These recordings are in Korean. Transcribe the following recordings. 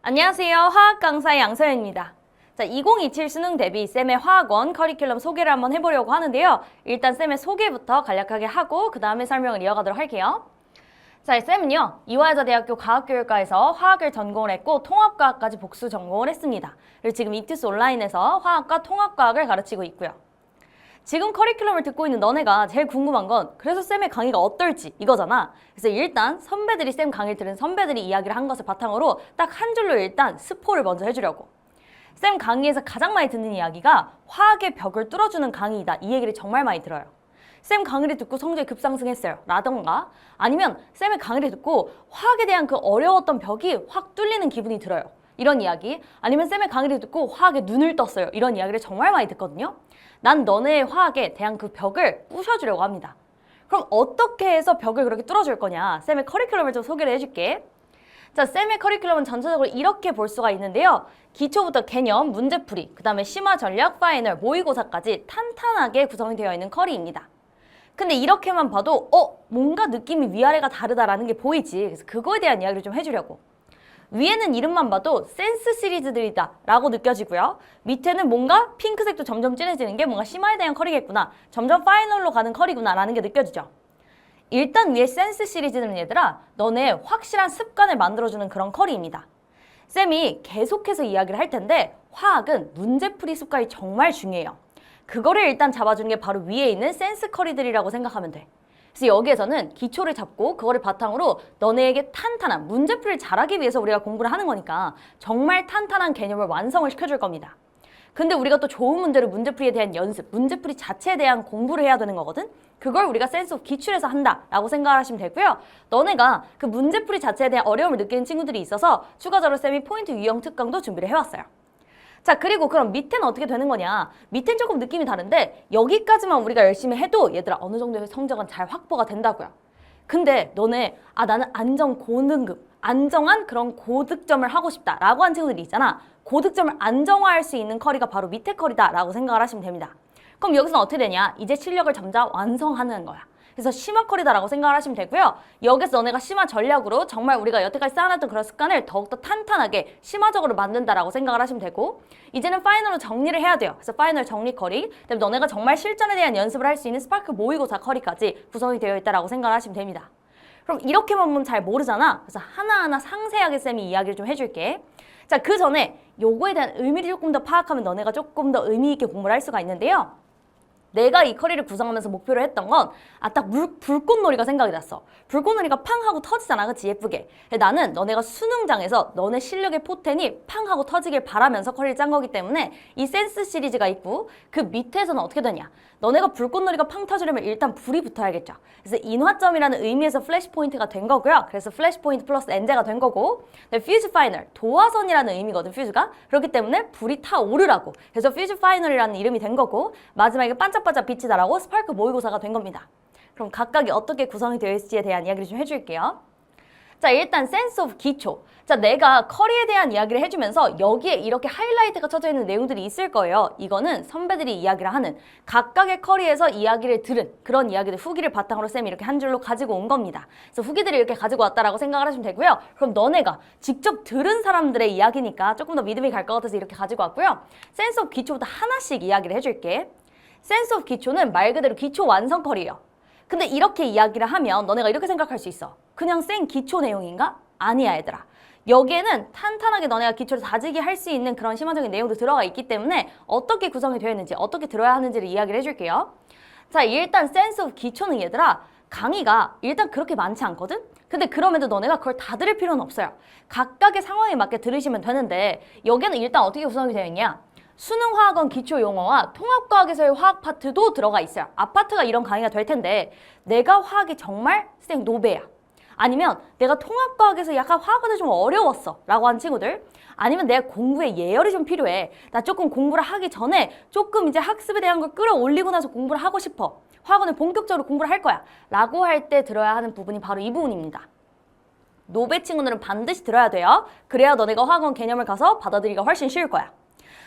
안녕하세요. 화학 강사 양서연입니다. 자, 2027 수능 대비 쌤의 화학원 커리큘럼 소개를 한번 해보려고 하는데요. 일단 쌤의 소개부터 간략하게 하고 그 다음에 설명을 이어가도록 할게요. 자, 쌤은요, 이화여자대학교 과학교육과에서 화학을 전공을 했고 통합과학까지 복수 전공을 했습니다. 그리고 지금 이투스 온라인에서 화학과 통합과학을 가르치고 있고요. 지금 커리큘럼을 듣고 있는 너네가 제일 궁금한 건 그래서 쌤의 강의가 어떨지 이거잖아. 그래서 일단 선배들이 쌤 강의를 들은 선배들이 이야기를 한 것을 바탕으로 딱 한 줄로 일단 스포를 먼저 해주려고. 쌤 강의에서 가장 많이 듣는 이야기가 화학의 벽을 뚫어주는 강의이다. 이 얘기를 정말 많이 들어요. 쌤 강의를 듣고 성적이 급상승했어요. 라던가 아니면 쌤의 강의를 듣고 화학에 대한 그 어려웠던 벽이 확 뚫리는 기분이 들어요. 이런 이야기 아니면 쌤의 강의를 듣고 화학에 눈을 떴어요. 이런 이야기를 정말 많이 듣거든요. 난 너네의 화학에 대한 그 벽을 부셔주려고 합니다. 그럼 어떻게 해서 벽을 그렇게 뚫어줄 거냐? 쌤의 커리큘럼을 좀 소개를 해줄게. 자, 쌤의 커리큘럼은 전체적으로 이렇게 볼 수가 있는데요. 기초부터 개념, 문제풀이, 그 다음에 심화 전략, 파이널, 모의고사까지 탄탄하게 구성이 되어 있는 커리입니다. 근데 이렇게만 봐도 뭔가 느낌이 위아래가 다르다라는 게 보이지. 그래서 그거에 대한 이야기를 좀 해주려고. 위에는 이름만 봐도 센스 시리즈들이다 라고 느껴지고요. 밑에는 뭔가 핑크색도 점점 진해지는 게 뭔가 심화에 대한 커리겠구나. 점점 파이널로 가는 커리구나 라는 게 느껴지죠. 일단 위에 센스 시리즈는 얘들아 너네 확실한 습관을 만들어주는 그런 커리입니다. 쌤이 계속해서 이야기를 할 텐데 화학은 문제풀이 습관이 정말 중요해요. 그거를 일단 잡아주는 게 바로 위에 있는 센스 커리들이라고 생각하면 돼. 그래서 여기에서는 기초를 잡고 그거를 바탕으로 너네에게 탄탄한 문제풀이를 잘하기 위해서 우리가 공부를 하는 거니까 정말 탄탄한 개념을 완성을 시켜줄 겁니다. 근데 우리가 또 좋은 문제로 문제풀이에 대한 연습, 문제풀이 자체에 대한 공부를 해야 되는 거거든? 그걸 우리가 센스 오브 기출에서 한다라고 생각을 하시면 되고요. 너네가 그 문제풀이 자체에 대한 어려움을 느끼는 친구들이 있어서 추가적으로 쌤이 포인트 유형 특강도 준비를 해왔어요. 자, 그리고 그럼 밑에는 어떻게 되는 거냐? 밑에는 조금 느낌이 다른데 여기까지만 우리가 열심히 해도 얘들아 어느 정도의 성적은 잘 확보가 된다고요. 근데 너네 나는 안정 고등급, 안정한 그런 고득점을 하고 싶다라고 한 친구들이 있잖아. 고득점을 안정화할 수 있는 커리가 바로 밑에 커리다라고 생각을 하시면 됩니다. 그럼 여기서는 어떻게 되냐? 이제 실력을 점차 완성하는 거야. 그래서 심화 커리다라고 생각을 하시면 되고요. 여기서 너네가 심화 전략으로 정말 우리가 여태까지 쌓아놨던 그런 습관을 더욱더 탄탄하게 심화적으로 만든다라고 생각을 하시면 되고 이제는 파이널로 정리를 해야 돼요. 그래서 파이널 정리 커리, 그다음에 너네가 정말 실전에 대한 연습을 할 수 있는 스파크 모의고사 커리까지 구성이 되어 있다라고 생각을 하시면 됩니다. 그럼 이렇게만 보면 잘 모르잖아. 그래서 하나하나 상세하게 쌤이 이야기를 좀 해줄게. 자, 그 전에 요거에 대한 의미를 조금 더 파악하면 너네가 조금 더 의미 있게 공부를 할 수가 있는데요. 내가 이 커리를 구성하면서 목표로 했던 건 딱 불꽃놀이가 생각이 났어. 불꽃놀이가 팡 하고 터지잖아. 그치? 예쁘게. 나는 너네가 수능장에서 너네 실력의 포텐이 팡 하고 터지길 바라면서 커리를 짠 거기 때문에 이 센스 시리즈가 있고 그 밑에서는 어떻게 되냐. 너네가 불꽃놀이가 팡 터지려면 일단 불이 붙어야겠죠. 그래서 인화점이라는 의미에서 플래시 포인트가 된 거고요. 그래서 플래시 포인트 플러스 엔제가 된 거고 퓨즈 파이널, 도화선이라는 의미거든, 퓨즈가. 그렇기 때문에 불이 타오르라고. 그래서 퓨즈 파이널이라는 이름이 된 거고 마지막에 반짝반짝 빛이 나라고 스파크 모의고사가 된 겁니다. 그럼 각각이 어떻게 구성이 되어 있을지에 대한 이야기를 좀 해줄게요. 자, 일단 센스 오브 기초. 자, 내가 커리에 대한 이야기를 해주면서 여기에 이렇게 하이라이트가 쳐져 있는 내용들이 있을 거예요. 이거는 선배들이 이야기를 하는 각각의 커리에서 이야기를 들은 그런 이야기들 후기를 바탕으로 쌤이 이렇게 한 줄로 가지고 온 겁니다. 그래서 후기들이 이렇게 가지고 왔다라고 생각을 하시면 되고요. 그럼 너네가 직접 들은 사람들의 이야기니까 조금 더 믿음이 갈 것 같아서 이렇게 가지고 왔고요. 센스 오브 기초부터 하나씩 이야기를 해줄게. 센스 오브 기초는 말 그대로 기초 완성 커리예요. 근데 이렇게 이야기를 하면 너네가 이렇게 생각할 수 있어. 그냥 생 기초 내용인가? 아니야, 얘들아. 여기에는 탄탄하게 너네가 기초를 다지게 할 수 있는 그런 심화적인 내용도 들어가 있기 때문에 어떻게 구성이 되어 있는지, 어떻게 들어야 하는지를 이야기를 해줄게요. 자, 일단 센스 오브 기초는 얘들아, 강의가 일단 그렇게 많지 않거든? 근데 그럼에도 너네가 그걸 다 들을 필요는 없어요. 각각의 상황에 맞게 들으시면 되는데 여기는 일단 어떻게 구성이 되어 있냐? 수능화학원 기초용어와 통합과학에서의 화학 파트도 들어가 있어요. 앞파트가 이런 강의가 될 텐데 내가 화학이 정말 쌩 노베야. 아니면 내가 통합과학에서 약간 화학이 좀 어려웠어 라고 한 친구들, 아니면 내가 공부에 예열이 좀 필요해. 나 조금 공부를 하기 전에 조금 이제 학습에 대한 걸 끌어올리고 나서 공부를 하고 싶어. 화학원을 본격적으로 공부를 할 거야 라고 할 때 들어야 하는 부분이 바로 이 부분입니다. 노베 친구들은 반드시 들어야 돼요. 그래야 너네가 화학원 개념을 가서 받아들이기가 훨씬 쉬울 거야.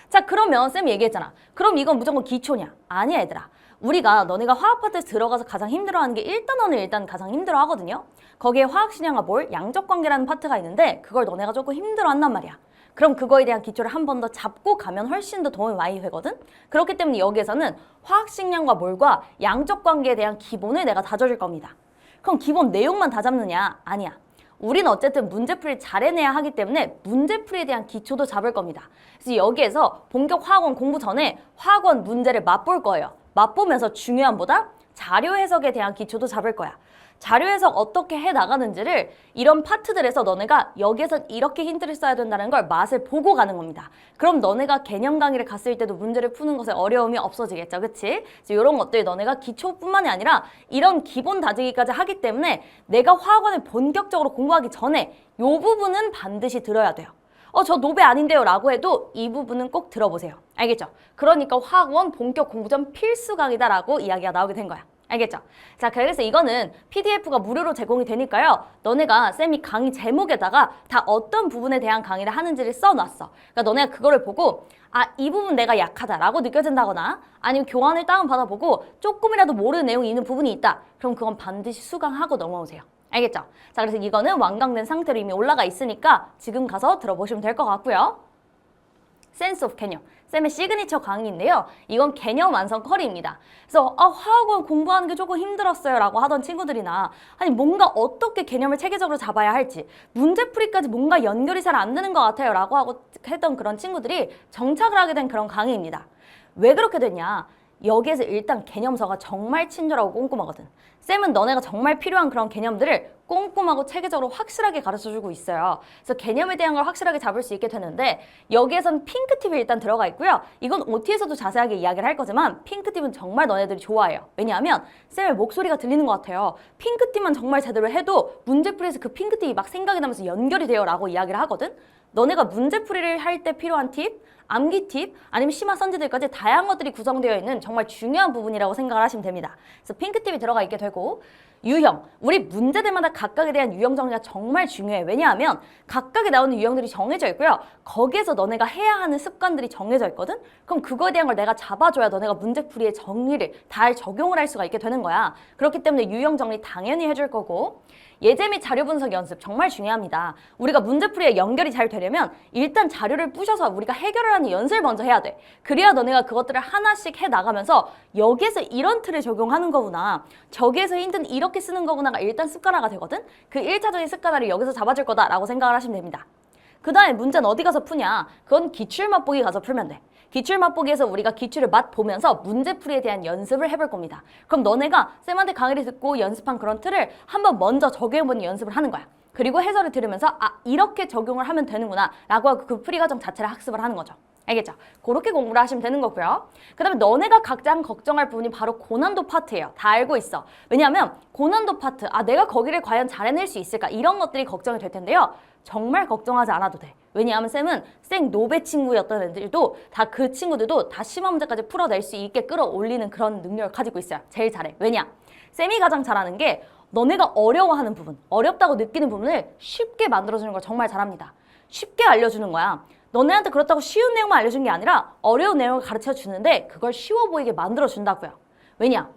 자, 그러면 쌤이 얘기했잖아. 그럼 이건 무조건 기초냐? 아니야, 얘들아. 우리가 너네가 화학 파트에 들어가서 가장 힘들어하는 게 1단원을 일단 가장 힘들어하거든요. 거기에 화학 신양과 몰, 양적 관계라는 파트가 있는데 그걸 너네가 조금 힘들어한단 말이야. 그럼 그거에 대한 기초를 한 번 더 잡고 가면 훨씬 더 도움이 많이 되거든? 그렇기 때문에 여기에서는 화학식량과 몰과 양적 관계에 대한 기본을 내가 다져줄 겁니다. 그럼 기본 내용만 다 잡느냐? 아니야. 우린 어쨌든 문제풀이를 잘 해내야 하기 때문에 문제풀이에 대한 기초도 잡을 겁니다. 그래서 여기에서 본격 화학원 공부 전에 화학원 문제를 맛볼 거예요. 맛보면서 중요한보다 자료 해석에 대한 기초도 잡을 거야. 자료 해석 어떻게 해나가는지를 이런 파트들에서 너네가 여기에서 이렇게 힌트를 써야 된다는 걸 맛을 보고 가는 겁니다. 그럼 너네가 개념 강의를 갔을 때도 문제를 푸는 것에 어려움이 없어지겠죠. 그치? 이런 것들 너네가 기초뿐만이 아니라 이런 기본 다지기까지 하기 때문에 내가 화학원을 본격적으로 공부하기 전에 이 부분은 반드시 들어야 돼요. 저 노베 아닌데요 라고 해도 이 부분은 꼭 들어보세요. 알겠죠? 그러니까 화학원 본격 공부전 필수 강의다 라고 이야기가 나오게 된 거야. 알겠죠? 자, 그래서 이거는 PDF가 무료로 제공이 되니까요. 너네가 쌤이 강의 제목에다가 다 어떤 부분에 대한 강의를 하는지를 써놨어. 그러니까 너네가 그거를 보고 이 부분 내가 약하다라고 느껴진다거나 아니면 교환을 다운받아보고 조금이라도 모르는 내용이 있는 부분이 있다. 그럼 그건 반드시 수강하고 넘어오세요. 알겠죠? 자, 그래서 이거는 완강된 상태로 이미 올라가 있으니까 지금 가서 들어보시면 될 것 같고요. 센스 오브 개념. 쌤의 시그니처 강의인데요. 이건 개념 완성 컬이입니다. 그래서 화학원 공부하는 게 조금 힘들었어요 라고 하던 친구들이나 아니 뭔가 어떻게 개념을 체계적으로 잡아야 할지 문제풀이까지 뭔가 연결이 잘 안 되는 것 같아요 라고 하고 했던 그런 친구들이 정착을 하게 된 그런 강의입니다. 왜 그렇게 됐냐? 여기에서 일단 개념서가 정말 친절하고 꼼꼼하거든. 쌤은 너네가 정말 필요한 그런 개념들을 꼼꼼하고 체계적으로 확실하게 가르쳐주고 있어요. 그래서 개념에 대한 걸 확실하게 잡을 수 있게 되는데 여기에선 핑크팁이 일단 들어가 있고요. 이건 OT에서도 자세하게 이야기를 할 거지만 핑크팁은 정말 너네들이 좋아해요. 왜냐하면 쌤의 목소리가 들리는 것 같아요. 핑크팁만 정말 제대로 해도 문제풀이에서 그 핑크팁이 막 생각이 나면서 연결이 돼요 라고 이야기를 하거든. 너네가 문제풀이를 할 때 필요한 팁, 암기 팁, 아니면 심화 선지들까지 다양한 것들이 구성되어 있는 정말 중요한 부분이라고 생각을 하시면 됩니다. 그래서 핑크팁이 들어가 있게 되고 유형, 우리 문제들마다 각각에 대한 유형 정리가 정말 중요해. 왜냐하면 각각에 나오는 유형들이 정해져 있고요. 거기에서 너네가 해야 하는 습관들이 정해져 있거든? 그럼 그거에 대한 걸 내가 잡아줘야 너네가 문제풀이의 정리를 잘 적용을 할 수가 있게 되는 거야. 그렇기 때문에 유형 정리 당연히 해줄 거고 예제 및 자료 분석 연습 정말 중요합니다. 우리가 문제풀이에 연결이 잘 되려면 일단 자료를 부셔서 우리가 해결을 하는 연습을 먼저 해야 돼. 그래야 너네가 그것들을 하나씩 해나가면서 여기에서 이런 틀을 적용하는 거구나. 저기에서 힌트는 이렇게 쓰는 거구나가 일단 습관화가 되거든. 그 1차적인 습관화를 여기서 잡아줄 거다라고 생각을 하시면 됩니다. 그 다음에 문제는 어디 가서 푸냐? 그건 기출 맛보기 가서 풀면 돼. 기출 맛보기에서 우리가 기출을 맛보면서 문제풀이에 대한 연습을 해볼 겁니다. 그럼 너네가 쌤한테 강의를 듣고 연습한 그런 틀을 한번 먼저 적용해보는 연습을 하는 거야. 그리고 해설을 들으면서 이렇게 적용을 하면 되는구나 라고 하고 그 풀이 과정 자체를 학습을 하는 거죠. 알겠죠? 그렇게 공부를 하시면 되는 거고요. 그 다음에 너네가 가장 걱정할 부분이 바로 고난도 파트예요. 다 알고 있어. 왜냐하면 고난도 파트, 내가 거기를 과연 잘 해낼 수 있을까? 이런 것들이 걱정이 될 텐데요. 정말 걱정하지 않아도 돼. 왜냐하면 쌤은 생 노베 친구였던 애들도 다 그 친구들도 다 심화 문제까지 풀어낼 수 있게 끌어올리는 그런 능력을 가지고 있어요. 제일 잘해. 왜냐? 쌤이 가장 잘하는 게 너네가 어려워하는 부분, 어렵다고 느끼는 부분을 쉽게 만들어주는 걸 정말 잘합니다. 쉽게 알려주는 거야. 너네한테 그렇다고 쉬운 내용만 알려준 게 아니라 어려운 내용을 가르쳐 주는데 그걸 쉬워 보이게 만들어 준다고요. 왜냐?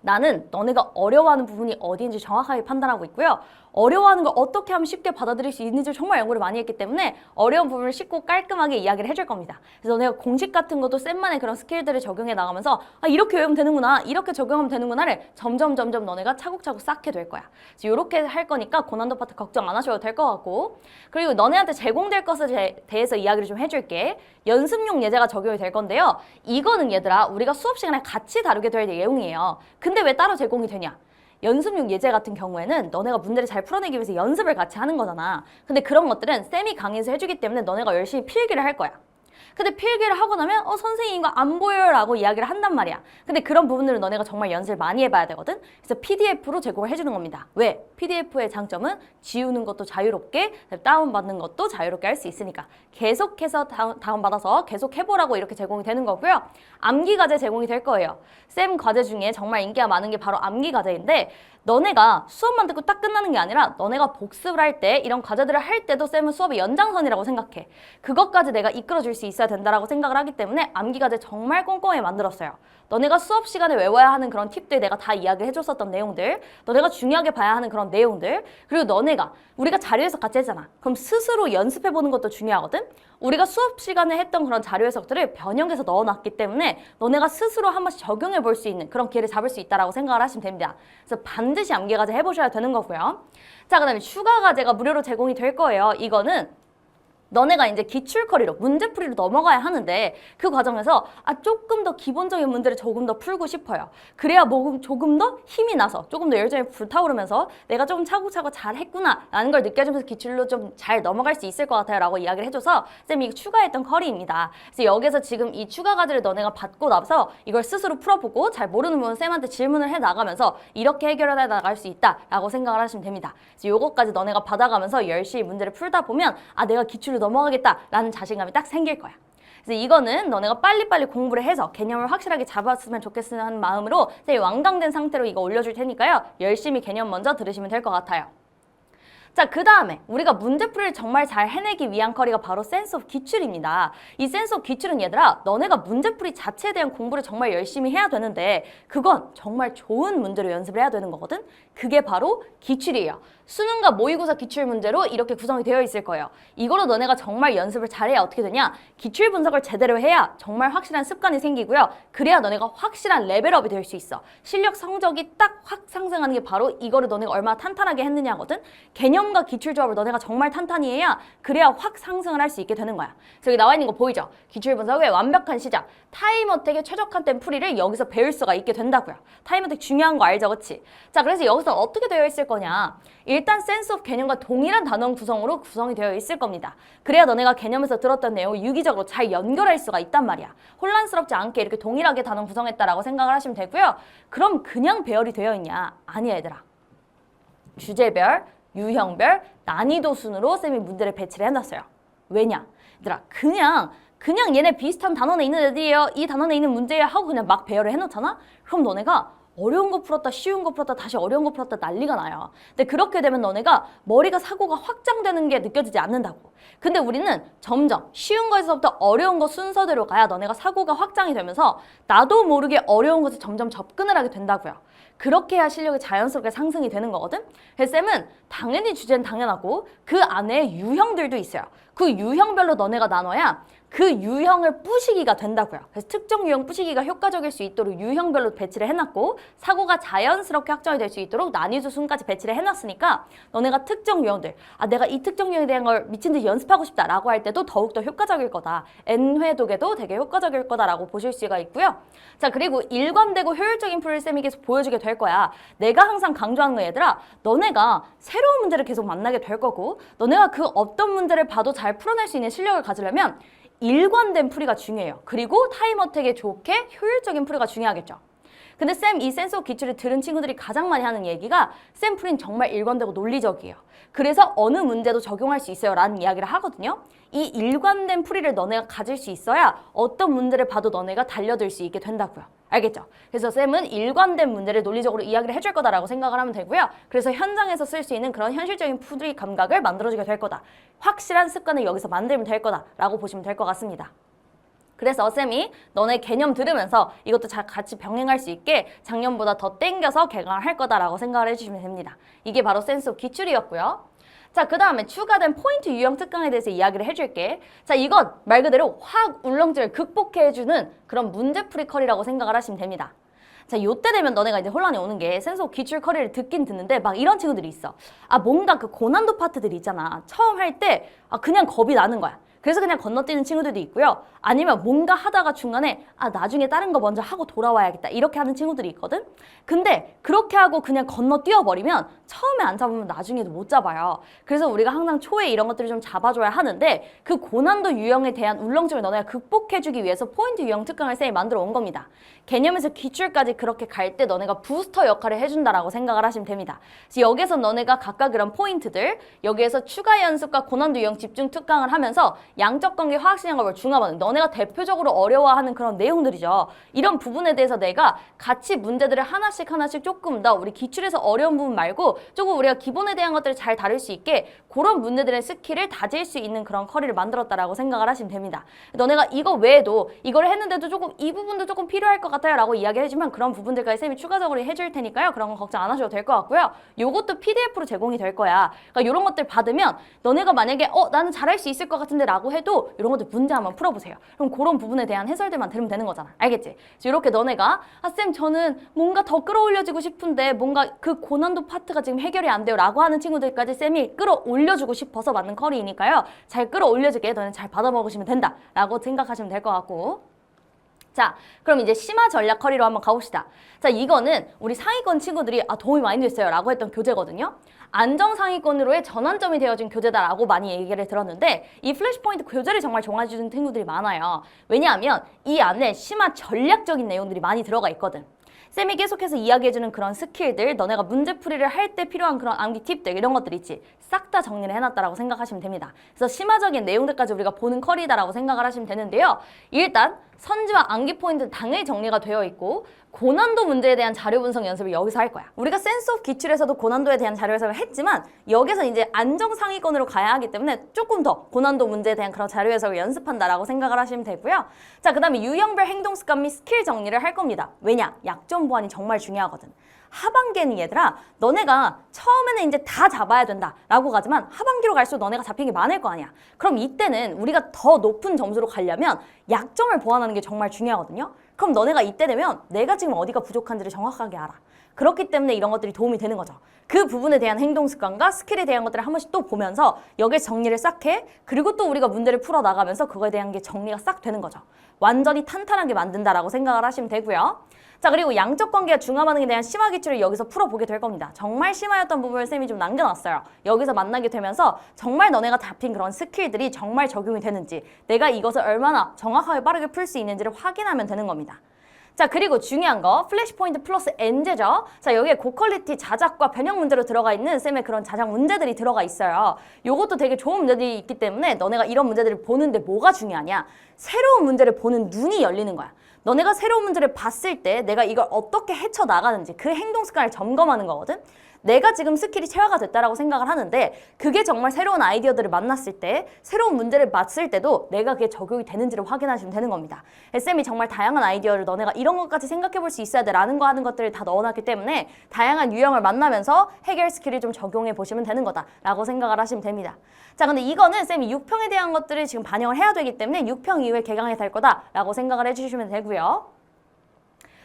나는 너네가 어려워하는 부분이 어디인지 정확하게 판단하고 있고요. 어려워하는 걸 어떻게 하면 쉽게 받아들일 수 있는지 정말 연구를 많이 했기 때문에 어려운 부분을 쉽고 깔끔하게 이야기를 해줄 겁니다. 그래서 너네가 공식 같은 것도 쌤만의 그런 스킬들을 적용해 나가면서 이렇게 외우면 되는구나, 이렇게 적용하면 되는구나를 점점 너네가 차곡차곡 쌓게 될 거야. 그래서 이렇게 할 거니까 고난도 파트 걱정 안 하셔도 될 것 같고 그리고 너네한테 제공될 것에 대해서 이야기를 좀 해줄게. 연습용 예제가 적용이 될 건데요. 이거는 얘들아 우리가 수업 시간에 같이 다루게 될 내용이에요. 근데 왜 따로 제공이 되냐? 연습용 예제 같은 경우에는 너네가 문제를 잘 풀어내기 위해서 연습을 같이 하는 거잖아. 근데 그런 것들은 쌤이 강의에서 해주기 때문에 너네가 열심히 필기를 할 거야. 근데 필기를 하고 나면 선생님 이거 안 보여요 라고 이야기를 한단 말이야. 근데 그런 부분들은 너네가 정말 연습을 많이 해봐야 되거든. 그래서 PDF로 제공을 해주는 겁니다. 왜? PDF의 장점은 지우는 것도 자유롭게 다운받는 것도 자유롭게 할 수 있으니까 계속해서 다운받아서 계속 해보라고 이렇게 제공이 되는 거고요. 암기 과제 제공이 될 거예요. 쌤 과제 중에 정말 인기가 많은 게 바로 암기 과제인데 너네가 수업만 듣고 딱 끝나는 게 아니라 너네가 복습을 할 때 이런 과제들을 할 때도 쌤은 수업의 연장선이라고 생각해. 그것까지 내가 이끌어줄 수 있어야 된다라고 생각을 하기 때문에 암기과제 정말 꼼꼼히 만들었어요. 너네가 수업 시간에 외워야 하는 그런 팁들 내가 다 이야기를 해줬었던 내용들, 너네가 중요하게 봐야 하는 그런 내용들, 그리고 너네가 우리가 자료 해석 같이 했잖아. 그럼 스스로 연습해보는 것도 중요하거든? 우리가 수업 시간에 했던 그런 자료 해석들을 변형해서 넣어놨기 때문에 너네가 스스로 한 번씩 적용해 볼 수 있는 그런 기회를 잡을 수 있다라고 생각을 하시면 됩니다. 그래서 반드시 암기과제 해보셔야 되는 거고요. 자, 그 다음에 추가과제가 무료로 제공이 될 거예요. 이거는 너네가 이제 기출커리로 문제풀이로 넘어가야 하는데 그 과정에서 조금 더 기본적인 문제를 조금 더 풀고 싶어요. 그래야 뭐 조금 더 힘이 나서 조금 더 열정이 불타오르면서 내가 조금 차곡차곡 잘했구나 라는 걸 느껴지면서 기출로 좀 잘 넘어갈 수 있을 것 같아요 라고 이야기를 해줘서 쌤이 추가했던 커리입니다. 그래서 여기서 지금 이 추가 과제를 너네가 받고 나서 이걸 스스로 풀어보고 잘 모르는 부분 쌤한테 질문을 해 나가면서 이렇게 해결해 나갈 수 있다 라고 생각을 하시면 됩니다. 그래서 요거까지 너네가 받아가면서 열심히 문제를 풀다 보면 내가 기출로 넘어가겠다라는 자신감이 딱 생길 거야. 그래서 이거는 너네가 빨리빨리 공부를 해서 개념을 확실하게 잡았으면 좋겠다는 마음으로 쌤이 완강된 상태로 이거 올려줄 테니까요. 열심히 개념 먼저 들으시면 될 것 같아요. 자, 그 다음에 우리가 문제풀이를 정말 잘 해내기 위한 커리가 바로 센스 오브 기출입니다. 이 센스 오브 기출은 얘들아, 너네가 문제풀이 자체에 대한 공부를 정말 열심히 해야 되는데 그건 정말 좋은 문제로 연습을 해야 되는 거거든? 그게 바로 기출이에요. 수능과 모의고사 기출 문제로 이렇게 구성이 되어 있을 거예요. 이거로 너네가 정말 연습을 잘해야 어떻게 되냐? 기출 분석을 제대로 해야 정말 확실한 습관이 생기고요. 그래야 너네가 확실한 레벨업이 될 수 있어. 실력 성적이 딱 확 상승하는 게 바로 이거를 너네가 얼마나 탄탄하게 했느냐거든? 개념과 기출 조합을 너네가 정말 탄탄히 해야 그래야 확 상승을 할 수 있게 되는 거야. 그래서 여기 나와 있는 거 보이죠? 기출 분석의 완벽한 시작. 타임어택에 최적화된 풀이를 여기서 배울 수가 있게 된다고요. 타임어택 중요한 거 알죠? 그치? 자, 그래서 여기서 어떻게 되어 있을 거냐? 일단 센스 오브 개념과 동일한 단원 구성으로 구성이 되어 있을 겁니다. 그래야 너네가 개념에서 들었던 내용을 유기적으로 잘 연결할 수가 있단 말이야. 혼란스럽지 않게 이렇게 동일하게 단원 구성했다라고 생각을 하시면 되고요. 그럼 그냥 배열이 되어 있냐? 아니야, 얘들아. 주제별, 유형별, 난이도 순으로 쌤이 문제를 배치를 해놨어요. 왜냐? 얘들아, 그냥 얘네 비슷한 단원에 있는 애들이에요. 이 단원에 있는 문제야 하고 그냥 막 배열을 해놓잖아? 그럼 너네가 어려운 거 풀었다, 쉬운 거 풀었다, 다시 어려운 거 풀었다 난리가 나요. 근데 그렇게 되면 너네가 머리가 사고가 확장되는 게 느껴지지 않는다고. 근데 우리는 점점 쉬운 거에서부터 어려운 거 순서대로 가야 너네가 사고가 확장이 되면서 나도 모르게 어려운 것에 점점 접근을 하게 된다고요. 그렇게 해야 실력이 자연스럽게 상승이 되는 거거든. 그래서 쌤은 당연히 주제는 당연하고 그 안에 유형들도 있어요. 그 유형별로 너네가 나눠야 그 유형을 뿌시기가 된다고요. 그래서 특정 유형 뿌시기가 효과적일 수 있도록 유형별로 배치를 해놨고 사고가 자연스럽게 확정이 될 수 있도록 난이도 순까지 배치를 해놨으니까 너네가 특정 유형들, 내가 이 특정 유형에 대한 걸 미친 듯이 연습하고 싶다라고 할 때도 더욱더 효과적일 거다. N회 독에도 되게 효과적일 거다라고 보실 수가 있고요. 자, 그리고 일관되고 효율적인 풀을 쌤이 계속 보여주게 될 거야. 내가 항상 강조하는 거 얘들아, 너네가 새로운 문제를 계속 만나게 될 거고 너네가 그 어떤 문제를 봐도 잘 풀어낼 수 있는 실력을 가지려면 일관된 풀이가 중요해요. 그리고 타임어택에 좋게 효율적인 풀이가 중요하겠죠. 근데 쌤 이 센스 오브 기출을 들은 친구들이 가장 많이 하는 얘기가 쌤 풀이는 정말 일관되고 논리적이에요. 그래서 어느 문제도 적용할 수 있어요 라는 이야기를 하거든요. 이 일관된 풀이를 너네가 가질 수 있어야 어떤 문제를 봐도 너네가 달려들 수 있게 된다고요. 알겠죠? 그래서 쌤은 일관된 문제를 논리적으로 이야기를 해줄 거다라고 생각을 하면 되고요. 그래서 현장에서 쓸 수 있는 그런 현실적인 풀이 감각을 만들어주게 될 거다. 확실한 습관을 여기서 만들면 될 거다라고 보시면 될 것 같습니다. 그래서 쌤이 너네 개념 들으면서 이것도 같이 병행할 수 있게 작년보다 더 땡겨서 개강을 할 거다라고 생각을 해주시면 됩니다. 이게 바로 센스 오브 기출이었고요. 자, 그 다음에 추가된 포인트 유형 특강에 대해서 이야기를 해줄게. 자, 이건 말 그대로 화학 울렁증을 극복해주는 그런 문제풀이 커리라고 생각을 하시면 됩니다. 자, 요때 되면 너네가 이제 혼란이 오는 게 센스 오브 기출 커리를 듣긴 듣는데 막 이런 친구들이 있어. 뭔가 그 고난도 파트들이 있잖아. 처음 할 때 그냥 겁이 나는 거야. 그래서 그냥 건너뛰는 친구들도 있고요. 아니면 뭔가 하다가 중간에 나중에 다른 거 먼저 하고 돌아와야겠다 이렇게 하는 친구들이 있거든. 근데 그렇게 하고 그냥 건너뛰어버리면 처음에 안 잡으면 나중에도 못 잡아요. 그래서 우리가 항상 초에 이런 것들을 좀 잡아줘야 하는데 그 고난도 유형에 대한 울렁증을 너네가 극복해주기 위해서 포인트 유형 특강을 쌤이 만들어 온 겁니다. 개념에서 기출까지 그렇게 갈 때 너네가 부스터 역할을 해준다라고 생각을 하시면 됩니다. 그래서 여기서 너네가 각각 이런 포인트들, 여기에서 추가 연습과 고난도 유형 집중 특강을 하면서 양적 관계, 화학시장과 중화반응, 너네가 대표적으로 어려워하는 그런 내용들이죠. 이런 부분에 대해서 내가 같이 문제들을 하나씩 조금 더 우리 기출에서 어려운 부분 말고 조금 우리가 기본에 대한 것들을 잘 다룰 수 있게 그런 문제들의 스킬을 다질 수 있는 그런 커리를 만들었다라고 생각을 하시면 됩니다. 너네가 이거 외에도 이걸 했는데도 조금 이 부분도 조금 필요할 것 같아요 라고 이야기를 해주면 그런 부분들까지 쌤이 추가적으로 해줄 테니까요. 그런 건 걱정 안 하셔도 될 것 같고요. 요것도 PDF로 제공이 될 거야. 그러니까 이런 것들 받으면 너네가 만약에 나는 잘할 수 있을 것 같은데 라고 해도 이런 것들 문제 한번 풀어보세요. 그럼 그런 부분에 대한 해설들만 들으면 되는 거잖아. 알겠지? 이렇게 너네가 쌤 저는 뭔가 더 끌어올려주고 싶은데 뭔가 그 고난도 파트가 지금 해결이 안 돼요 라고 하는 친구들까지 쌤이 끌어올려주고 싶어서 만든 커리이니까요. 잘 끌어올려주게 너는 잘 받아먹으시면 된다 라고 생각하시면 될 것 같고, 자, 그럼 이제 심화 전략 커리로 한번 가봅시다. 자, 이거는 우리 상위권 친구들이 도움이 많이 됐어요 라고 했던 교재거든요. 안정 상위권으로의 전환점이 되어진 교재다라고 많이 얘기를 들었는데 이 플래시포인트 교재를 정말 좋아해주는 친구들이 많아요. 왜냐하면 이 안에 심화 전략적인 내용들이 많이 들어가 있거든. 쌤이 계속해서 이야기해주는 그런 스킬들, 너네가 문제풀이를 할 때 필요한 그런 암기 팁들 이런 것들 있지. 싹 다 정리를 해놨다라고 생각하시면 됩니다. 그래서 심화적인 내용들까지 우리가 보는 커리다라고 생각을 하시면 되는데요. 일단 선지와 암기 포인트 당연히 정리가 되어 있고 고난도 문제에 대한 자료 분석 연습을 여기서 할 거야. 우리가 센스 오브 기출에서도 고난도에 대한 자료 해석을 했지만 여기서 이제 안정 상위권으로 가야 하기 때문에 조금 더 고난도 문제에 대한 그런 자료 해석을 연습한다라고 생각을 하시면 되고요. 자, 그 다음에 유형별 행동 습관 및 스킬 정리를 할 겁니다. 왜냐? 약점 보완이 정말 중요하거든. 하반기에는 얘들아 너네가 처음에는 이제 다 잡아야 된다라고 가지만 하반기로 갈수록 너네가 잡힌 게 많을 거 아니야. 그럼 이때는 우리가 더 높은 점수로 가려면 약점을 보완하는 게 정말 중요하거든요. 그럼 너네가 이때 되면 내가 지금 어디가 부족한지를 정확하게 알아. 그렇기 때문에 이런 것들이 도움이 되는 거죠. 그 부분에 대한 행동 습관과 스킬에 대한 것들을 한 번씩 또 보면서 여기에 정리를 싹 해. 그리고 또 우리가 문제를 풀어나가면서 그거에 대한 게 정리가 싹 되는 거죠. 완전히 탄탄하게 만든다라고 생각을 하시면 되고요. 자, 그리고 양적 관계와 중화 반응에 대한 심화 기출을 여기서 풀어보게 될 겁니다. 정말 심화였던 부분을 쌤이 좀 남겨놨어요. 여기서 만나게 되면서 정말 너네가 잡힌 그런 스킬들이 정말 적용이 되는지, 내가 이것을 얼마나 정확하게 빠르게 풀 수 있는지를 확인하면 되는 겁니다. 자, 그리고 중요한 거 플래시포인트 플러스 엔제죠. 자, 여기에 고퀄리티 자작과 변형 문제로 들어가 있는 쌤의 그런 자작 문제들이 들어가 있어요. 요것도 되게 좋은 문제들이 있기 때문에 너네가 이런 문제들을 보는데 뭐가 중요하냐? 새로운 문제를 보는 눈이 열리는 거야. 너네가 새로운 문제를 봤을 때 내가 이걸 어떻게 헤쳐나가는지 그 행동 습관을 점검하는 거거든. 내가 지금 스킬이 체화가 됐다라고 생각을 하는데 그게 정말 새로운 아이디어들을 만났을 때 새로운 문제를 맞을 때도 내가 그게 적용이 되는지를 확인하시면 되는 겁니다. 쌤이 정말 다양한 아이디어를 너네가 이런 것까지 생각해 볼 수 있어야 돼 라는 거 하는 것들을 다 넣어놨기 때문에 다양한 유형을 만나면서 해결 스킬을 좀 적용해 보시면 되는 거다라고 생각을 하시면 됩니다. 자, 근데 이거는 쌤이 6평에 대한 것들을 지금 반영을 해야 되기 때문에 6평 이후에 개강이 될 거다라고 생각을 해주시면 되고요.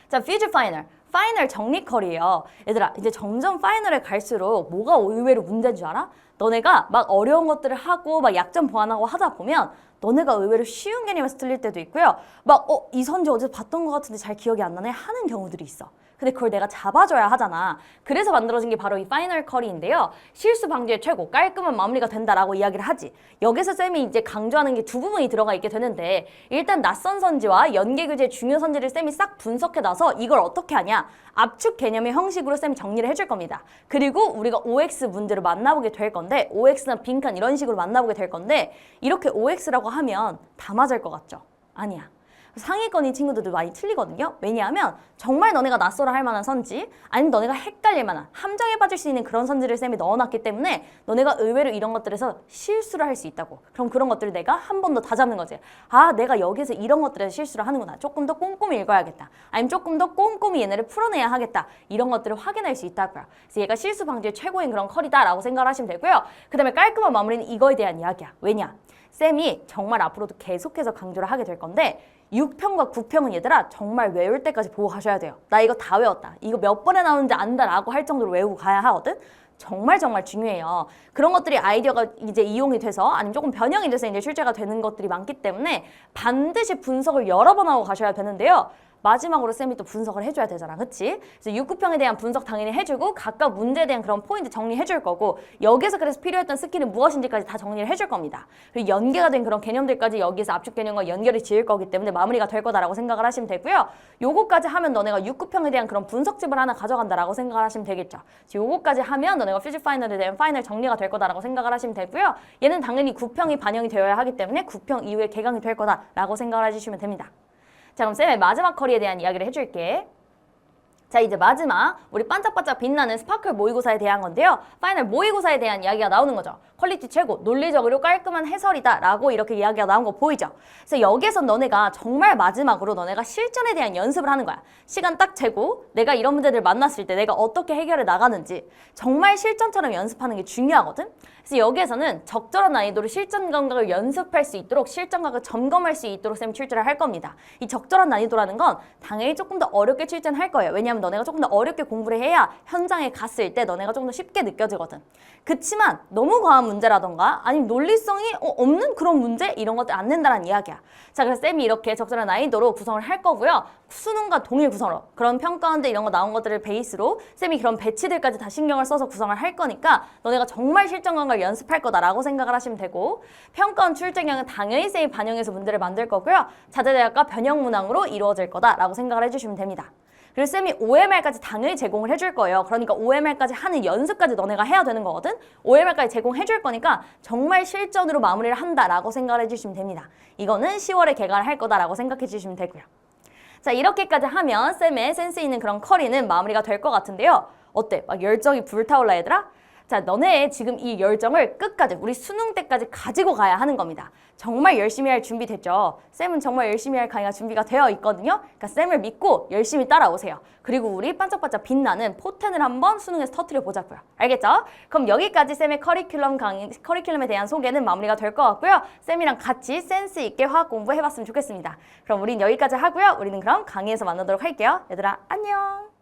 자, 퓨즈 파이널. 파이널 정리 컬이에요. 얘들아, 이제 점점 파이널에 갈수록 뭐가 의외로 문제인 줄 알아? 너네가 막 어려운 것들을 하고 막 약점 보완하고 하다 보면 너네가 의외로 쉬운 개념에서 틀릴 때도 있고요. 막 이 선지 어디서 봤던 것 같은데 잘 기억이 안 나네 하는 경우들이 있어. 근데 그걸 내가 잡아줘야 하잖아. 그래서 만들어진 게 바로 이 파이널 컬이인데요. 실수 방지의 최고, 깔끔한 마무리가 된다라고 이야기를 하지. 여기서 쌤이 이제 강조하는 게 두 부분이 들어가 있게 되는데 일단 낯선 선지와 연계 교재의 중요 선지를 쌤이 싹 분석해놔서 이걸 어떻게 하냐. 압축 개념의 형식으로 쌤이 정리를 해줄 겁니다. 그리고 우리가 OX 문제를 만나보게 될 건데 OX나 빈칸 이런 식으로 만나보게 될 건데 이렇게 OX라고 하면 다 맞을 것 같죠? 아니야. 상위권인 친구들도 많이 틀리거든요. 왜냐하면 정말 너네가 낯설어 할 만한 선지 아니면 너네가 헷갈릴 만한 함정에 빠질 수 있는 그런 선지를 쌤이 넣어놨기 때문에 너네가 의외로 이런 것들에서 실수를 할 수 있다고. 그럼 그런 것들을 내가 한 번 더 다잡는 거지. 아, 내가 여기서 이런 것들에서 실수를 하는구나. 조금 더 꼼꼼히 읽어야겠다. 아니면 조금 더 꼼꼼히 얘네를 풀어내야 하겠다. 이런 것들을 확인할 수 있다고요. 그래서 얘가 실수 방지의 최고인 그런 컬이다라고 생각을 하시면 되고요. 그 다음에 깔끔한 마무리는 이거에 대한 이야기야. 왜냐? 쌤이 정말 앞으로도 계속해서 강조를 하게 될 건데 6평과 9평은 얘들아 정말 외울 때까지 보고 가셔야 돼요. 나 이거 다 외웠다. 이거 몇 번에 나오는지 안다라고 할 정도로 외우고 가야 하거든. 정말 중요해요. 그런 것들이 아이디어가 이제 이용이 돼서 아니면 조금 변형이 돼서 이제 출제가 되는 것들이 많기 때문에 반드시 분석을 여러 번 하고 가셔야 되는데요. 마지막으로 쌤이 또 분석을 해줘야 되잖아. 그치? 그래서 육구평에 대한 분석 당연히 해주고 각각 문제에 대한 그런 포인트 정리해줄 거고 여기서 그래서 필요했던 스킬은 무엇인지까지 다 정리를 해줄 겁니다. 그리고 연계가 된 그런 개념들까지 여기서 압축 개념과 연결이 지을 거기 때문에 마무리가 될 거다라고 생각을 하시면 되고요. 요거까지 하면 너네가 육구평에 대한 그런 분석집을 하나 가져간다라고 생각을 하시면 되겠죠. 요거까지 하면 너네가 퓨즈 파이널에 대한 파이널 정리가 될 거다라고 생각을 하시면 되고요. 얘는 당연히 구평이 반영이 되어야 하기 때문에 구평 이후에 개강이 될 거다라고 생각을 해주시면 됩니다. 자, 그럼 쌤의 마지막 커리에 대한 이야기를 해줄게. 자, 이제 마지막 우리 반짝반짝 빛나는 스파클 모의고사에 대한 건데요. 파이널 모의고사에 대한 이야기가 나오는 거죠. 퀄리티 최고, 논리적으로 깔끔한 해설이다 라고 이렇게 이야기가 나온 거 보이죠? 그래서 여기에서 너네가 정말 마지막으로 너네가 실전에 대한 연습을 하는 거야. 시간 딱 재고 내가 이런 문제들 만났을 때 내가 어떻게 해결해 나가는지 정말 실전처럼 연습하는 게 중요하거든? 그래서 여기에서는 적절한 난이도로 실전 감각을 연습할 수 있도록 실전 감각을 점검할 수 있도록 쌤이 출제를 할 겁니다. 이 적절한 난이도라는 건 당연히 조금 더 어렵게 출제할 거예요. 왜냐하면 너네가 조금 더 어렵게 공부를 해야 현장에 갔을 때 너네가 조금 더 쉽게 느껴지거든. 그치만 너무 과한 문제라던가 아니면 논리성이 없는 그런 문제 이런 것들 안 낸다는 이야기야. 자, 그래서 쌤이 이렇게 적절한 난이도로 구성을 할 거고요. 수능과 동일 구성으로 그런 평가원들 이런 거 나온 것들을 베이스로 쌤이 그런 배치들까지 다 신경을 써서 구성을 할 거니까 너네가 정말 실전 감각을 연습할 거다라고 생각을 하시면 되고 평가원 출제경은 당연히 쌤이 반영해서 문제를 만들 거고요. 자재대학과 변형 문항으로 이루어질 거다라고 생각을 해주시면 됩니다. 그리고 쌤이 OMR까지 당연히 제공을 해줄 거예요. 그러니까 OMR까지 하는 연습까지 너네가 해야 되는 거거든. OMR까지 제공해줄 거니까 정말 실전으로 마무리를 한다라고 생각을 해주시면 됩니다. 이거는 10월에 개강을 할 거다라고 생각해 주시면 되고요. 자, 이렇게까지 하면 쌤의 센스 있는 그런 커리는 마무리가 될 것 같은데요. 어때? 막 열정이 불타올라 얘들아? 자, 너네 지금 이 열정을 끝까지 우리 수능 때까지 가지고 가야 하는 겁니다. 정말 열심히 할 준비 됐죠? 쌤은 정말 열심히 할 강의가 준비가 되어 있거든요. 그러니까 쌤을 믿고 열심히 따라오세요. 그리고 우리 반짝반짝 빛나는 포텐을 한번 수능에서 터뜨려 보자고요. 알겠죠? 그럼 여기까지 쌤의 커리큘럼에 대한 소개는 마무리가 될 것 같고요. 쌤이랑 같이 센스 있게 화학 공부해봤으면 좋겠습니다. 그럼 우린 여기까지 하고요. 우리는 그럼 강의에서 만나도록 할게요. 얘들아, 안녕!